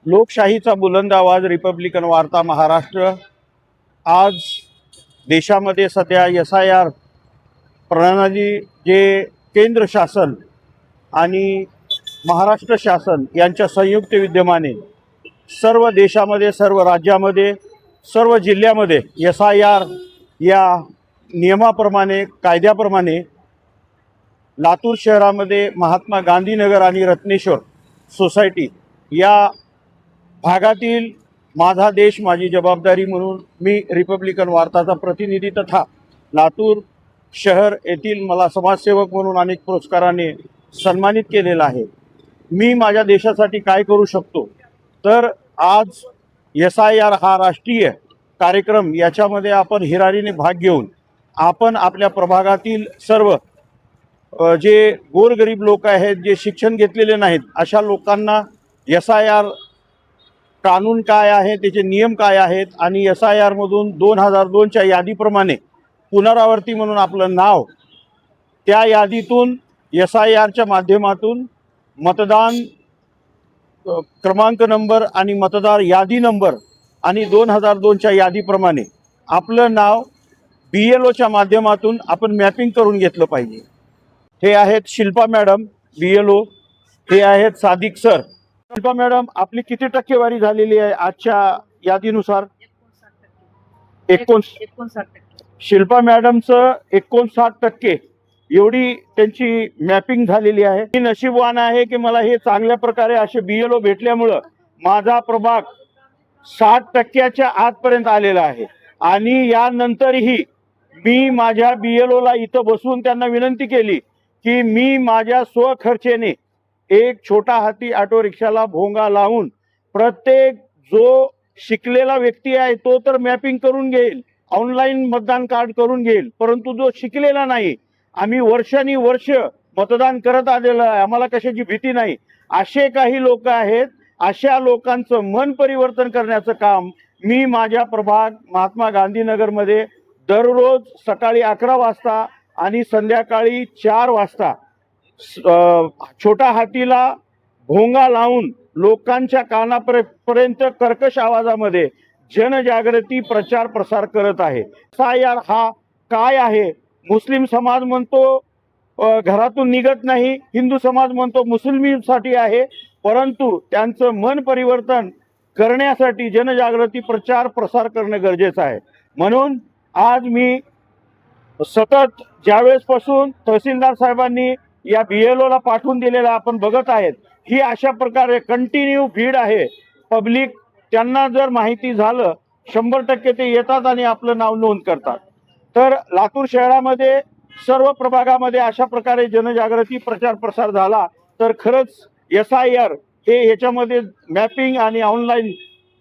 लोकशाहीचा बुलंद आवाज रिपब्लिकन वार्ता महाराष्ट्र आज देशामध्ये सध्या SIR प्रणाली जे केंद्र शासन आणि महाराष्ट्र शासन यांच्या संयुक्त विद्यमाने सर्व देशामध्ये, सर्व राज्यामध्ये, सर्व जिल्ह्यामध्ये SIR या नियमाप्रमाणे, कायद्याप्रमाणे लातूर शहरामध्ये महात्मा गांधी नगर आणि रत्नेश्वर सोसायटी या भागातील माझा देश माझी जबाबदारी म्हणून मी रिपब्लिकन वार्ताचा प्रतिनिधी तथा लातूर शहर येथील मला समाजसेवक म्हणून अनेक पुरस्काराने सन्मानित केलेला आहे। मी माझ्या देशासाठी काय करू शकतो, तर आज SIR हा राष्ट्रीय कार्यक्रम याच्यामध्ये आपण हिरारीने भाग घेऊन आपण आपल्या प्रभागातील सर्व जे गोरगरीब लोक आहेत, जे शिक्षण घेतलेले नाहीत, अशा लोकांना SIR कानून काय आहे, त्याचे नियम काय आहेत आणि SIR मधून 2002च्या यादीप्रमाणे पुनरावृत्ती म्हणून आपलं नाव त्या यादीतून SIRच्या माध्यमातून मतदान क्रमांक नंबर आणि मतदार यादी नंबर आणि 2002च्या यादीप्रमाणे आपलं नाव BLOच्या माध्यमातून आपण मॅपिंग करून घेतलं पाहिजे। हे आहेत शिल्पा मॅडम BLO, हे आहेत सादिक सर। शिल्पा मॅडम, आपली किती टक्केवारी झालेली आहे आजच्या यादीनुसार? 59%। शिल्पा मॅडमचं 59% एवढी त्यांची मॅपिंग झालेली आहे। मी नशीबवान आहे की मला हे चांगल्या प्रकारे असे BLO भेटल्यामुळं माझा प्रभाग 60%च्या आतपर्यंत आलेला आहे आणि यानंतरही मी माझ्या BLOला इथं बसवून त्यांना विनंती केली की मी माझ्या स्वखर्चेने एक छोटा हाती ऑटो रिक्षाला भोंगा लावून प्रत्येक जो शिकलेला व्यक्ती आहे तो तर मॅपिंग करून घेईल, ऑनलाईन मतदान कार्ड करून घेईल, परंतु जो शिकलेला नाही, आम्ही वर्षानुवर्ष मतदान करत आलेलो आहे, आम्हाला कशाची भीती नाही, असे काही लोक आहेत, अशा लोकांचं मन परिवर्तन करण्याचं काम मी माझ्या प्रभाग महात्मा गांधी नगरमध्ये दररोज सकाळी 11 वाजता आणि संध्याकाळी 4 वाजता छोटा हातीला भोंगा लावून लोकांच्या कानापर्यंत कर्कश आवाजामध्ये जनजागृती प्रचार प्रसार करत आहे। SIR हा काय आहे? मुस्लिम समाज म्हणतो घरातून निघत नाही, हिंदू समाज म्हणतो मुस्लिमीसाठी आहे, परंतु त्यांचं मन परिवर्तन करण्यासाठी जनजागृती प्रचार प्रसार करणे गरजेचं आहे। म्हणून आज मी सतत ज्यावेळेसपासून तहसीलदार साहेबांनी या BLOला पाठवून दिलेला आपण बघत आहेत, ही अशा प्रकारे कंटिन्यू भीड आहे पब्लिक। त्यांना जर माहिती झालं 100% ते येतात आणि आपलं नाव नोंद करतात। तर लातूर शहरामध्ये सर्व प्रभागामध्ये अशा प्रकारे जनजागृती प्रचार प्रसार झाला तर खरंच SIR हे याच्यामध्ये मॅपिंग आणि ऑनलाईन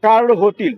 कार्ड होतील।